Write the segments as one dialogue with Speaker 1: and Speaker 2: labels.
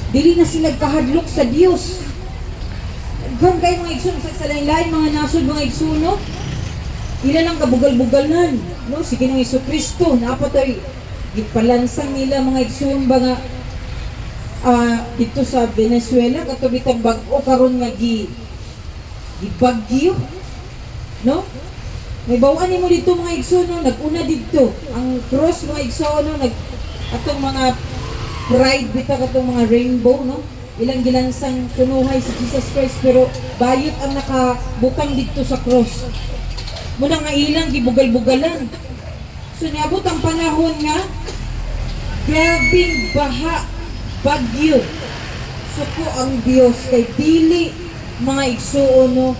Speaker 1: Dili na sila kahadlok sa Dios. Kung kayo mga igsoon sa lain-lain mga nasod mga igsuno, ila lang kabugal-bugalan, no? Si Ginoong Jesucristo, napatoy gipalansang nila mga igsoon ba nga dito sa Venezuela katubitang bag-o karon nga gibagyo, no? May bawaan mo dito mga igsoon, naguna dito ang cross mga igsoon, atong mga pride bitaw katong mga rainbow, no? Ilang gilansang kunuhay si Jesus Christ pero bayot ang nakabutang dito sa cross. Muna nga ilang gibugal-bugalan. So niabot ang panahon nga grabing baha, bagyo. Suko ang Dios kay dili mga igsuon, no,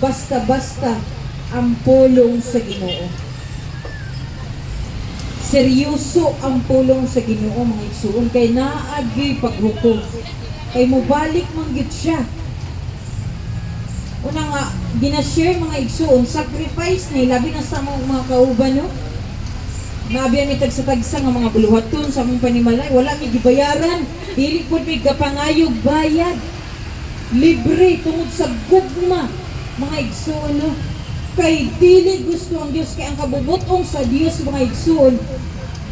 Speaker 1: basta-basta ang pulong sa Ginoo. Seryoso ang pulong sa Ginoo mga igsuon kay naagi paghukom. Kay mobalik man gyud siya. Una nga gina-share mga igsuon, sacrifice ni labi na sa mga kauban, no. Nabiyan mi tagsa-tagsa nga mga buluhaton sa among panimalay, wala mi gibayaran, dili pud mi gapangayog bayad. Libre tungod sa gugma mga igsuon, no. Kay dili gusto ang Dios kay ang kabubutong sa Dios mga igsuon.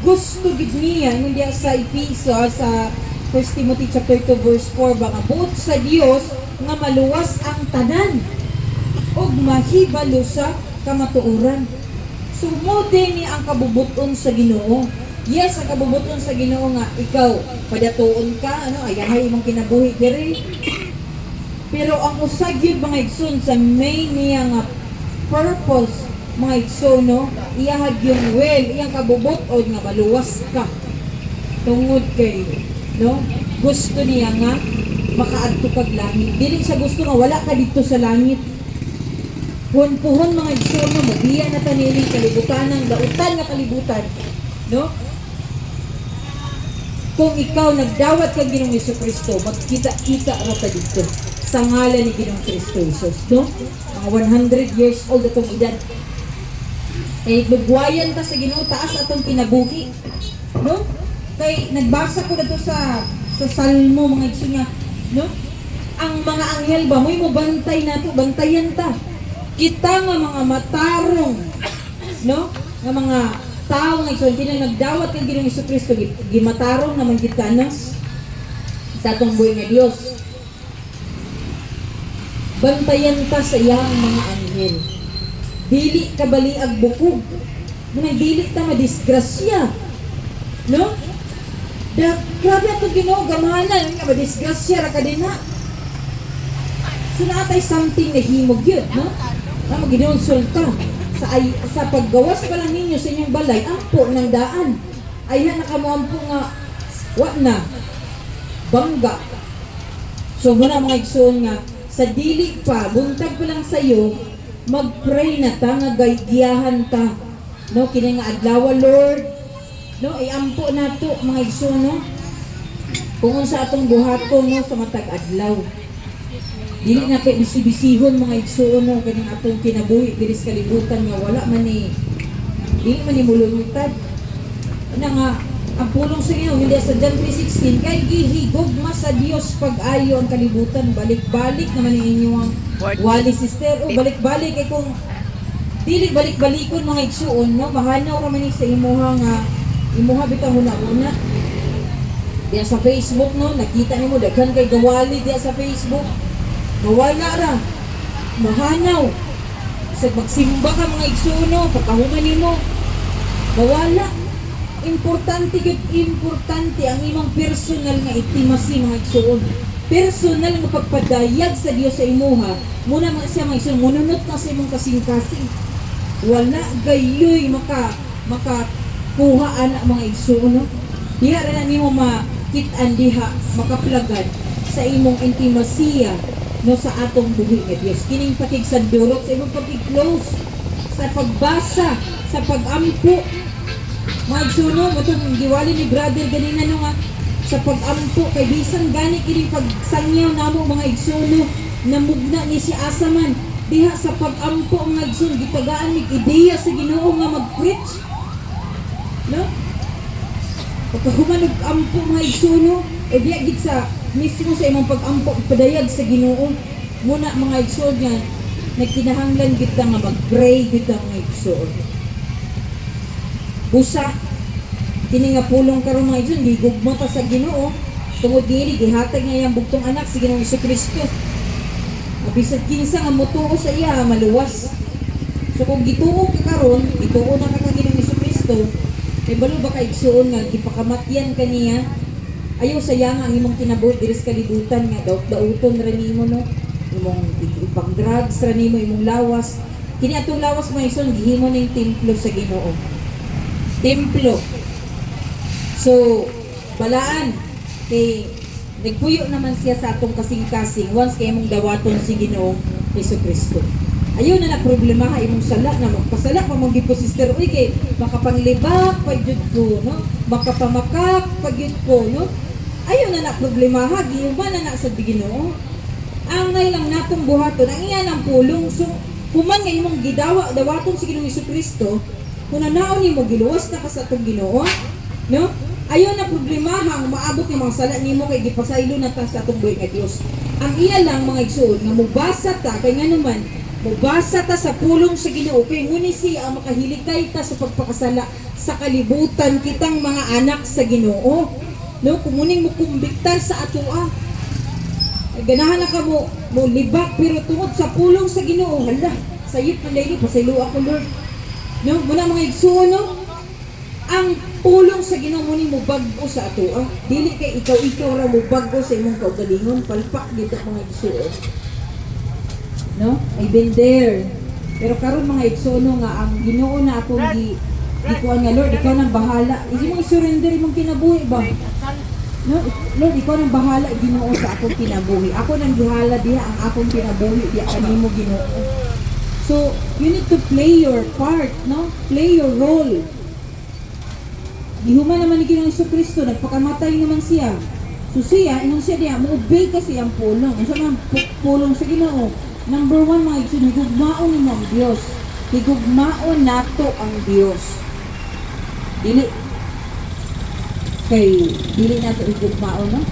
Speaker 1: Gusto gid niya hindi sa Episo sa 1 Timothy chapter 2 verse 4 ba nga buot sa Dios nga maluwas ang tanan ug mahibalo sa kamatuoran. Sumude ni ang kabubuton sa Ginoo. Yes, ang kabubuton sa Ginoo nga ikaw padatuon ka, ano, ayahay imong kinabuhi diri. Pero ang usag gyud mga igsoon sa main niya nga purpose mga igsoon, no, iyahag yung will, iyang kabubuton nga maluwas ka tungod kay, no, gusto niya nga makaadto kag langit. Dili siya gusto nga wala ka dito sa langit. Puhon-puhon mga igsoon, no, mabiya na taniling kalibutan ng lautan nga kalibutan, no? Kung ikaw nagdawat kang Ginoong Jesucristo, magkita-kita ra ta dito sa ngalan ni Ginoong Kristo Jesus, no? Mga 100 years old atong edad. Kay bugwayan ta sa Ginoo, taas atong kinabuhi, no? Kay nagbasa ko dito sa Salmo mga igsoon nga, no? Ang mga anghel ba mo'y mo bantay nato, bantayan ta. Kita nga mga matarong, no? Nga mga tao nga igsoon kini nagdawat kang Ginoong Jesucristo, gimatarong naman kita, no? Sa atong buhay nga Dios. Bantayan ta sa iyang mga anghel. Dili ka baliag bukog. Mga dili ta madisgrasya, no? Grabe ato Ginoo gamahanan nga madisgrasya ra ka din na. So natay something na himog yun, no? Na maginonsulta sa paggawas pa lang ninyo sa inyong balay, ampo ng daan. Ayhan na kamuampo nga wa na bangga. So muna mga igsoon nga sa dili pa, buntag pa lang sa iyo, mag-pray na ta nga gaygiyahan ta, no, kini nga adlaw Lord, no, iampo nato mga igsoon, no, kung sa atong buhaton, no, sa matag adlaw. Dili na kay bisibisihon mga igsoon, no, kaning atong kinabuhi diri sa kalibutan nga wala man ni dili man ni mulunutad. Ana nga ang pulong sa Ginoo hindi sa John 3:16 kay gihigugma sa Dios pag-ayo ang kalibutan, balik-balik naman ang inyong wali sister, o balik-balik kay kung dili balik-balikon mga igsuon, no, mahanaw ra man ni sa imuha nga imuha bitaw una diya sa Facebook, no, nakita nimo daghan kay gawali diya sa Facebook, mawala ra, mahanaw sa magsimba ka mga igsuon, no, pagkahuman nimo mawala. Importante ang imong personal nga intimacy mga igsuon. Personal nga pagpadayag sa Dios sa imuha, muna man siya mga igsuon, mununot na sa imong kasing-kasing. Wala gayoy makakuhaan ang mga igsuon, no? Diha ra na nimo makit-an diha, makaplagad sa imong intimasya, no, sa atong buhi nga Dios. Kining pakigsandurot sa imong pakig-close, sa pagbasa, sa pag-ampo. Mga igsuno, matong giwali ni brother ganina, no, nga sa pag-ampo kay bisan gani kini pagsangyaw namo mga igsuno, namugna ni si asaman diha sa pag-ampo mga igsuno, gitagaan mig ideya sa Ginoo nga mag-preach, no? Pagkahuman og ampo mga igsuno, o diya gid sa mismo sa imong pag-ampo padayag sa Ginoo muna mga igsoon nga nagkinahanglan gid ta nga mag-pray gid ta mga igsoon. Busa kini nga pulong karon mga igsoon gigugma ta sa Ginoo tungod dili gihatag niya ang bugtong anak sa Ginoong Jesucristo. Bisag kinsa nga motuo sa iya maluwas. So kung gituo ka karon, gituo na ka kang Ginoong Jesucristo, kay balo ba ka igsuon nga gipakamatyan kaniya, ayaw sayang ang imong kinabuhi diri sa kalibutan nga daot-daoton ra nimo no, imong ipang drugs ra nimo, imong lawas. Kini atong lawas mga igsoon gihimo ning templo sa Ginoo. Templo. So balaan kay nagpuyo naman siya sa atong kasing-kasing once kay imong dawaton si Ginoong Jesucristo. Ayaw na problema ha imong sala na magpasala pa mong gipo sister uy kay makapanglibak pa jud ko no, makapamakak pa jud ko no. Ayaw na problema ha gihuman na sa Ginoo. Ang nay lang natong buhaton ang iyan ang pulong. So human nga imong dawaton si Ginoong Jesucristo kung nanaon nimo giluwas na ka sa atong Ginoo no. Ayaw na problemahang maabot yung mga sala nimo kay gipasaylo na ta sa atong buhi nga Dios. Ang iya lang mga igsoon nga mubasa ta kay nga naman mubasa ta sa pulong sa Ginoo kay nguni siya ang makahiligay ta sa pagpakasala sa kalibutan kitang mga anak sa Ginoo. No, kumuning mo kumbiktar sa atoa. Ganahan na ka mo libak pero tungod sa pulong sa Ginoo, hala, sayop man dayli pasaylo ako Lord. No, muna mga igsoon no. Ang pulong sa Ginoo muni mo bag-o sa atoa. Dili kay ikaw ra mo bag-o sa imong kaugalingon, palpak dito mga igsoon. No? I've been there. Pero karon mga igsoon nga ang Ginoo na akong gikuan nga Lord, ikaw nang bahala. Hindi mo i-surrender imong kinabuhi ba? No, Lord, ikaw nang bahala Ginoo sa akong kinabuhi. Ako nang gihala diha ang akong kinabuhi, diha kanimo Ginoo. So, you need to play your part, no? Play your role. Gihuman naman ni Ginoong Jesucristo, nagpakamatay naman siya. So siya, ingon siya diha, mo-obey kasi ang pulong. Ang sabi pulong sa Ginoo. Number 1 mga igsoon, higugmaon nimo ang Dios. Higugmaon nato ang Dios. Dili nato higugmaon no?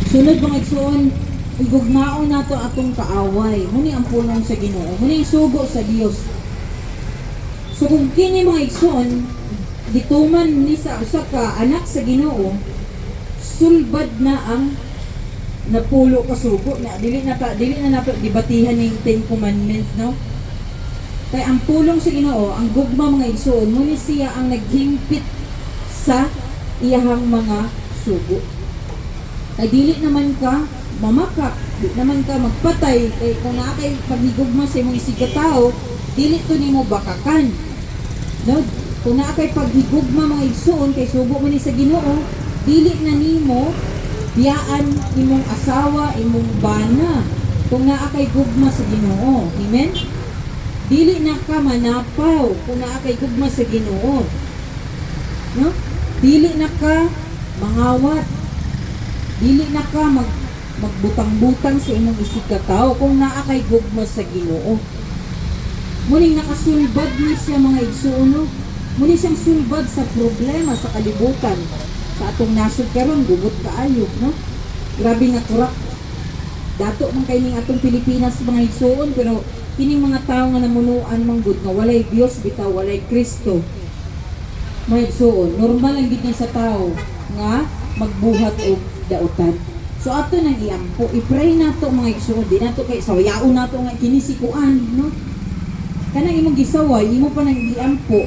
Speaker 1: Sunod mga igsoon, higugmaon nato atong kaaway. Muni ang pulong sa Ginoo. Muni ang sugo sa Dios. So kung kini mga igsoon, dituman ni sa usa ka anak sa Ginoo, sulbad na ang napulo ka sugo na dili na nato dibatihan ning 10 commandments no. Kay ang pulong sa Ginoo, ang gugma mga igsoon, muni siya ang naghimpit sa iyahang mga sugo. Kay dili naman ka mamakak, dili naman ka magpatay, kay kung naa kay paghigugma sa imong isigataw, dili to nimo bakakan. No? Kung naa kay paghigugma mga igsoon kay sugo man ni sa Ginoo, dili na nimo biyaan imong asawa, imong bana. Kung naa kay gugma sa Ginoo. Amen? Dili na ka manapaw kung naa kay gugma sa Ginoo. No? Dili na ka mangawat. Dili na ka magbutang-butang sa imong isigataw kung naa kay gugma sa Ginoo. Muning nakasulbad ni siya mga igsoon no? Muni siyang sulbad sa problema sa kalibutan. Sa atong nasod karon gubot kaayo no. Grabe nga kurak. Dato man kay ning atong Pilipinas mga igsoon pero kining mga tawo nga namunuan man gud nga walay Dios bitaw, walay Kristo. Mga igsoon, normal lang gid sa tawo nga magbuhat og daotan. So ato nang iampo, i-pray nato mga igsoon, di nato kay sawayaon nato nga kini si kuan no. Kanang imong gisaway, imo pa nang iampo.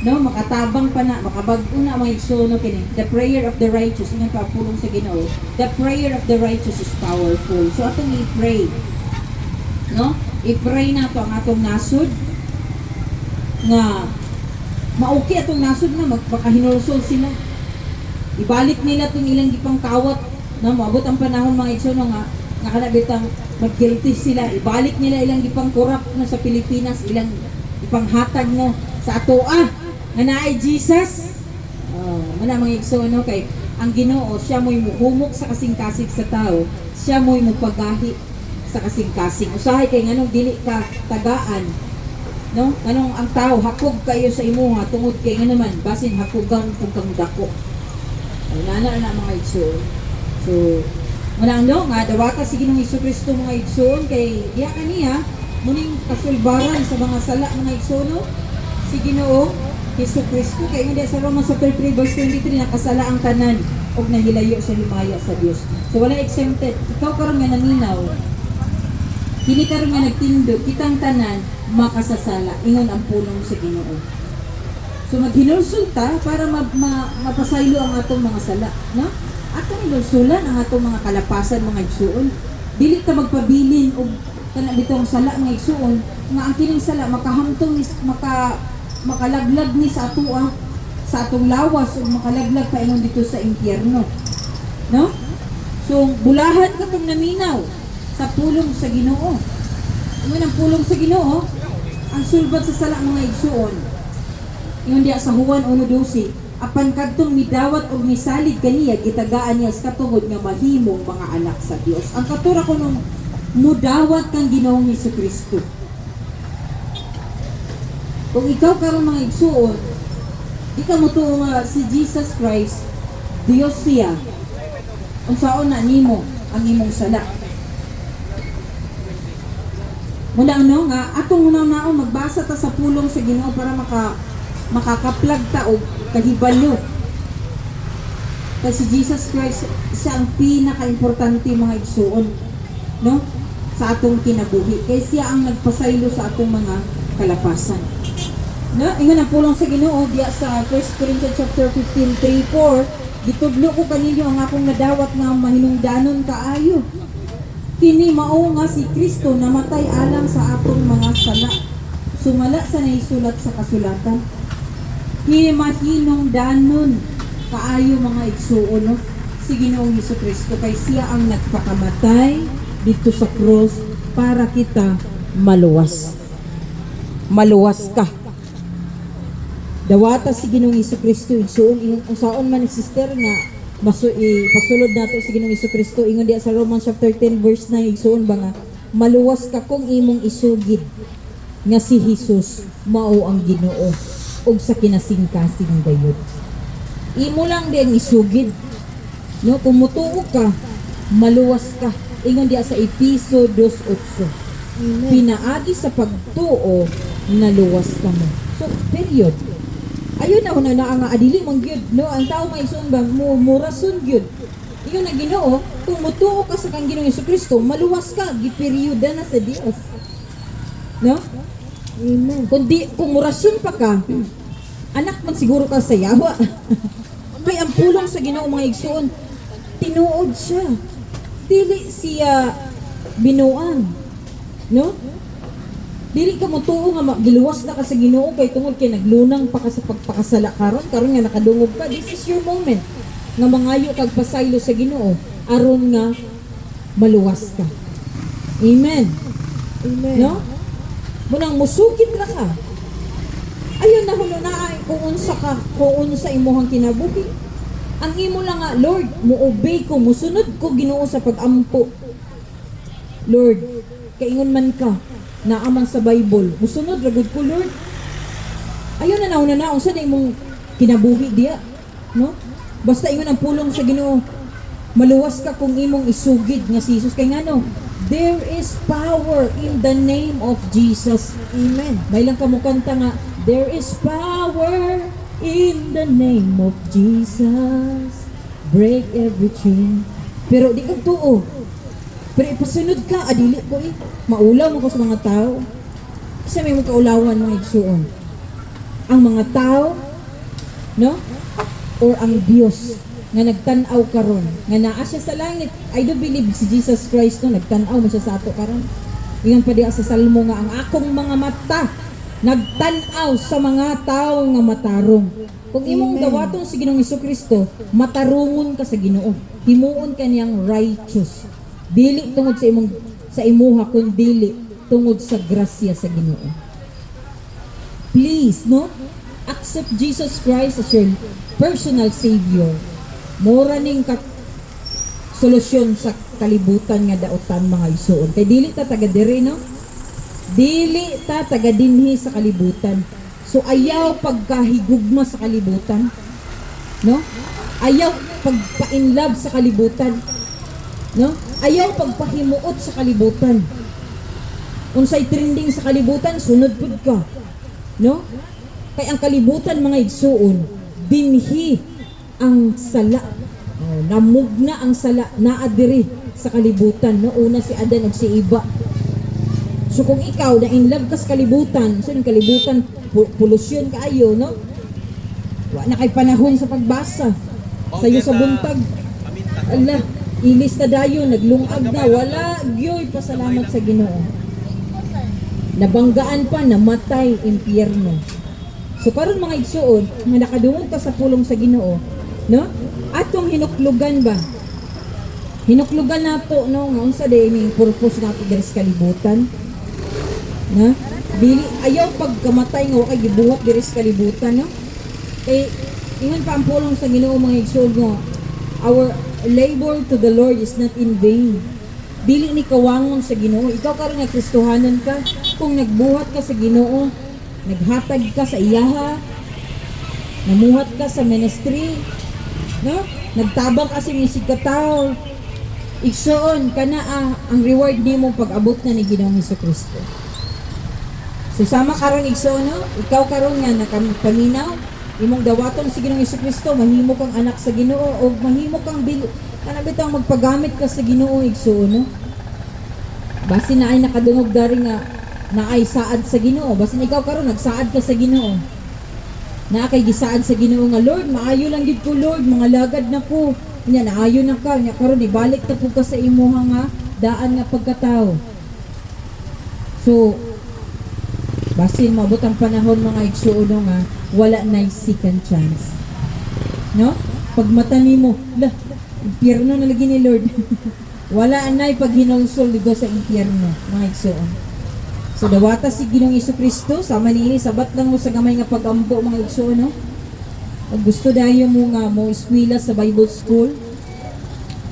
Speaker 1: No, makatabang pa na, makabag-o na mga igsoon no, kini. The prayer of the righteous, inang kapulong sa Ginoo. The prayer of the righteous is powerful. So atong i-pray. No? I-pray na to ang atong nasod nga mauki atong nasod na magpakahinulsol sila. Ibalik nila tong ilang gipang kawat na maabot ang panahon mga igsoon nga nakanabitang mag-guilty sila. Ibalik nila ilang gipang kurap na sa Pilipinas, ilang ipanghatag no sa atoa nga naay Jesus. Mana mga igsoon no, kay ang Ginoo siya mo'y muhumok sa kasing-kasing sa tao, siya mo'y mupagahi sa kasing-kasing. Usahay kay nganong dili ka tagaan no, nganong ang tao hakog kayo sa imuha tungod kay nga naman basin hakogan kung kang dako. Ay nana na mga igsoon. So, wala nga, dawata si Ginoong Jesucristo mga igsoon kay diya kaniya, muning kasulbaran sa mga sala mga igsoon, si Ginoong Jesucristo kay hindi sa Romans chapter 3 verse 23 nakasala ang tanan og nahilayo sa himaya sa Dios. So wala exempted. Ikaw karon nga naninaw. Kini karon nga nagtindog kitang tanan makasasala ingon ang pulong sa Ginoo. So maghinulsulta para mapasaylo ang atong mga sala, no? Atong hinulsulan ang atong mga kalapasan mga igsuon. Dili ta magpabilin og kana bitong sala mga igsuon nga ang kining sala makahamtong makalaglag ni sa atoa sa atong lawas o makalaglag pa ingon dito sa impyerno, no? So bulahan katong naminaw sa pulong sa Ginoo. Ingon ang pulong sa Ginoo ang sulbad sa sala mga igsuon. Ingon diya sa Juan 1:12, apan kadtong midawat og misalig kaniya gitagaan niya sa katungod nga mahimong mga anak sa Dios. Ang katura ko nung mudawat kang Ginoong Jesucristo. Kung ikaw karon mga igsuon, di ka mutuo nga si Jesus Christ, Dios siya. Unsaon na nimo ang imong sala. Muna nga atong unang magbasa ta sa pulong sa Ginoo para makakaplag ta og kahibalo. Kasi Jesus Christ siya ang pinaka-importante mga igsuon, no? Sa atong kinabuhi. Kay siya ang nagpasaylo sa atong mga kalapasan. No, ingon ang pulong sa Ginoo diya sa 1 Corinthians chapter 15:3-4, gitudlo ko kaninyo ang akong nadawat nga mahinungdanon kaayo. Kini mao nga si Kristo namatay alang sa atong mga sala. Sumala sa naisulat sa kasulatan. Mahinungdanon kaayo mga igsuon, no? Si Ginoong Jesucristo kay siya ang nagpakamatay dito sa cross para kita maluwas. Maluwas ka. Dawata si Ginoong Jesucristo igsuon ingon usaon man ni sister nga pasulod nato si Ginoong Jesucristo ingon diya sa Romans chapter 10 verse 9 igsuon ba nga maluwas ka kung imong isugid nga si Jesus mao ang Ginoo ug sa kinasingkasing gayud. Imo lang din isugid, no? Kung mutuo ka, maluwas ka. Ingon diya sa Episo 2:8. Pinaagi sa pagtuo naluwas ka mo. So period. Ayun na nga adili mong gyud, no? Ang tao may ison ba murason gyud. Ingon na Ginoo, kung mutuo ka sa kang Ginoong Jesucristo, maluwas ka, giperyoda na sa Dios. No? Amen. Kung murason pa ka, anak man siguro ka sa yawa. Kay ang pulong sa Ginoo mga igsoon, tinuod siya. Dili siya binuang. No? Dili ka mo tuo nga giluwas na ka sa Ginoo kay tungod kay naglunang pa ka sa pagpakasala karon nga nakadungog ka. This is your moment nga mangayo kag pasaylo sa Ginoo aron nga maluwas ka. Amen. Amen. No? Munang musugid ra ka. Ayun na huno na ay kung unsa imuhang kinabuhi. Ang imo lang nga, Lord, mo-obey ko, musunod ko Ginoo sa pag-ampo. Lord, kaingon man ka, naaman sa Bible, musunod ragud ko, Lord. Ayun na nauna na, unsa na imong kinabuhi diya, no? Basta ingon ang pulong sa Ginoo, maluwas ka kung imong isugid nga si Jesus kay ngano. There is power in the name of Jesus. Amen. May lang ka mo kanta nga, there is power in the name of Jesus. Break every chain. Pero di ka tuo. Pero ipasunod ka, adili ko maulaw mo ko sa mga tao. Isa may magkaulawan mga igsuon. Ang mga tao, no? Or ang Dios nga nagtanaw karon nga naa siya sa langit. I do believe si Jesus Christ no nagtanaw mo siya sa ato karon. Ingon pa diya sa salmo nga ang akong mga mata nagtanaw sa mga tao nga matarong. Kung imong dawaton si Ginoong Jesucristo, matarungon ka sa Ginoo. Himuon ka niyang righteous. Dili tungod sa imuha kun dili tungod sa grasya sa Ginoo. Please, no? Accept Jesus Christ as your personal Savior. Mora ning solusyon sa kalibutan nga daotan mga igsoon. Kay dili ta taga diri, no? Dili ta taga dinhi sa kalibutan. So ayaw pagkahigugma sa kalibutan. No? Ayaw pagpa-in love sa kalibutan. No? Ayaw pagpahimuot sa kalibutan. Unsay trending sa kalibutan, sunod pud ka. No? Kay ang kalibutan mga igsuon, dinhi ang sala. Oh, namugna ang sala naa diri sa kalibutan. No? Una si Adan ug si Eva. So kung ikaw na in love ka sa kalibutan, so yung kalibutan polusyon kaayo, no? Wa na kay panahon sa pagbasa. Sayo sa buntag. Allah, ilis na dayon, naglungag na, wala gyoy pasalamat sa Ginoo. Nabanggaan pa, namatay, impyerno. So karon mga igsuon, nga nakadungog ka sa pulong sa Ginoo, no? Atong hinuklugan ba? Hinuklugan nato no nga unsa day may purpose nato diri sa kalibutan. Na? Dili ayaw pagkamatay nga wa kay gibuhat diri sa kalibutan, no? Kay ingon pa ang pulong sa Ginoo mga igsuon nga, our labor to the Lord is not in vain. Dili ni kawangon sa Ginoo. Ikaw karon nga Kristohanon ka, kung nagbuhat ka sa Ginoo, naghatag ka sa iyaha, namuhat ka sa ministry, no? Nagtabang ka sa misigkataw, igsuon kana ang reward nimo pag-abot na ni Ginoong Hesukristo. So sama karon igsuon, no? Ikaw karon nga nakapaminaw, imong dawaton si Ginoong Hesukristo, mahimo kang anak sa Ginoo o mahimo kang kana bitaw magpagamit ka sa Ginoo igsuon, no? Basi na ay nakadungog dari nga na ay saad sa Ginoo. Basi ikaw karon nagsaad ka sa Ginoo. Na kay gisaad sa Ginoo nga Lord, maayo lang gid ko Lord, mga lagad na ko. Nya naayo na ka, nya karon ibalik ta pud ka sa imuha nga daan nga pagkatao. So basin maabot ang panahon mga igsuon nga wala na second chance. No? Pag mata nimo, la, impyerno na lagi ni Lord. Wala anay pag hinulsol dito sa impyerno, mga igsuon. So dawata si Ginoong Hesukristo, sama niini sabat lang mo sa gamay nga pagampo mga igsuon, no? Pag gusto dayo mo nga mo eskwela sa Bible school,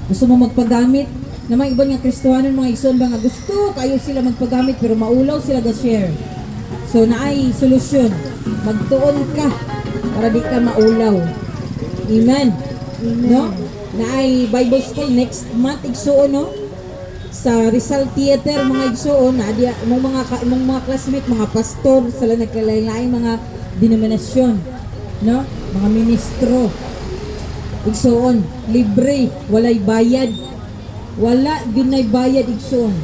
Speaker 1: gusto mo magpagamit, na mga ibang nga Kristohanon mga igsoon ba nga gusto kayo sila magpagamit pero maulaw sila ga share. So naay solusyon, magtuon ka para di ka maulaw. Amen. No? Naay Bible school next month igsuon, no? Sa Rizal Theater mga igsuon na dia mong mga classmate, mga pastor sila nagkalain-lain mga denominasyon, no? Mga ministro. Igsuon, libre, walay bayad. Wala ginay bayad igsuon.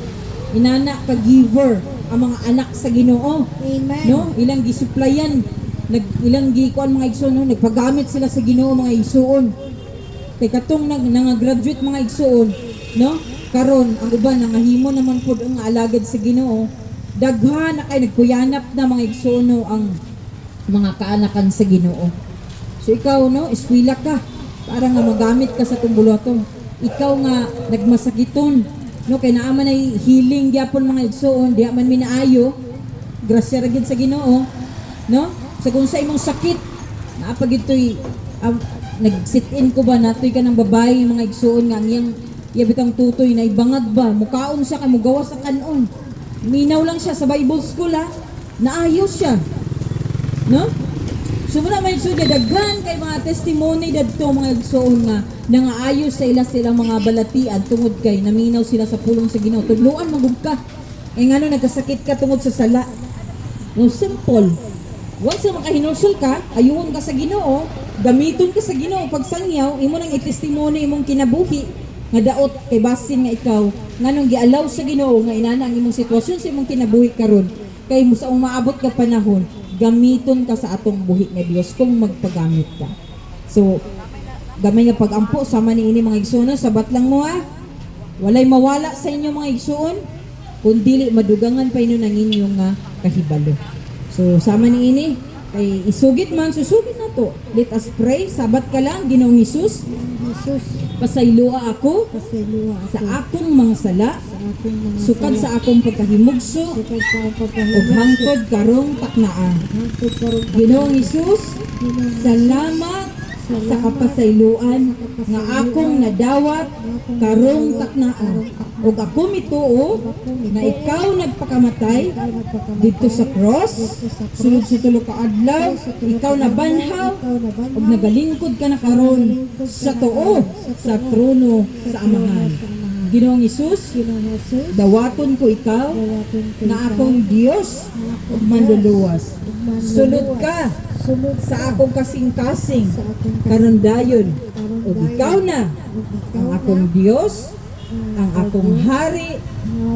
Speaker 1: Inana ka giver ang mga anak sa Ginoo.
Speaker 2: Amen.
Speaker 1: No? Ilang gisuplayan, ilang gikuan mga igsuon, no? Nagpagamit sila sa Ginoo mga igsuon. Kay katong nang-graduate mga igsuon, no? Karon ang uban nangahimo naman pud ang alagad sa Ginoo. Daghan na kay nagkuyanap na mga igsuon, no, ang mga kaanakan sa Ginoo. So ikaw, no, eskwela ka para nga magamit ka sa tumbulaton. Ikaw nga nagmasakiton, no, kay naaman ay healing gyapon mga igsuon, di man minaayo. Grasya ra gid sa Ginoo, no? Sa kung sa imong sakit, naapag ito'y nag-sit-in ko ba natoy ka ng babae mga igsuon nga ngiyang yabitang tutoy na ibangag ba mukaon siya kay mugawa sa kanon, minaw lang siya sa Bible school, ha, naayos siya, no? So muna may igsuon daghan kay mga testimony dadto mga igsuon nga nangaayos sa silang mga balatian tungod kay naminaw sila sa pulong sa Ginoo. Tudloan magud ka kay ngano nagkasakit ka tungod sa sala, no? Simple. Once na makahinulsol ka, ayuon ka sa Ginoo, gamiton ka sa Ginoo pagsangyaw, imo nang itestimony imong kinabuhi nga daot kay basin nga ikaw nganong gialaw sa Ginoo nga inana ang imong sitwasyon sa imong kinabuhi karon kay sa umaabot ka panahon, gamiton ka sa atong buhi nga Dios kung magpagamit ka. So gamay nga pagampo sama niini mga igsoon, sabat lang mo, ha. Walay mawala sa inyo mga igsoon kun dili madugangan pa inyo nang inyong kahibalo. So sama niini kay isugit man, susugit na to. Let us pray. Sabat ka lang, Ginoong Hesus.
Speaker 2: Jesus,
Speaker 1: Pasaylua ako
Speaker 2: pasayloa ako
Speaker 1: sa akong mga sala,
Speaker 2: sa akong mga
Speaker 1: sukad
Speaker 2: sala.
Speaker 1: sa akong pagkahimugso,
Speaker 2: Sukad sa akong
Speaker 1: ug
Speaker 2: pagkahimugso.
Speaker 1: hangtod karong taknaan.
Speaker 2: Hangtod karong
Speaker 1: Ginoong Hesus,
Speaker 2: Ginoong
Speaker 1: salamat sa kapasayloan nga akong nadawat karong taknaan. Ug ako mituo na ikaw nagpakamatay dito sa cross, sulod sa tulo ka adlaw, ikaw nabanhaw ug nagalingkod ka na karon sa tuo sa trono sa Amahan. Ginoong Isus,
Speaker 2: Ginoong Jesus,
Speaker 1: dawaton ko ikaw
Speaker 2: dawaton ko
Speaker 1: na
Speaker 2: ikaw,
Speaker 1: akong Dios
Speaker 2: na akong
Speaker 1: ug manluluwas.
Speaker 2: manluluwas.
Speaker 1: Sulod ka
Speaker 2: Sulod
Speaker 1: sa
Speaker 2: ka
Speaker 1: akong kasing-kasing
Speaker 2: sa akong
Speaker 1: karon dayon
Speaker 2: karon
Speaker 1: ug ikaw na
Speaker 2: ug ikaw
Speaker 1: ang
Speaker 2: na
Speaker 1: akong Dios,
Speaker 2: ang
Speaker 1: ang akong hari,
Speaker 2: hari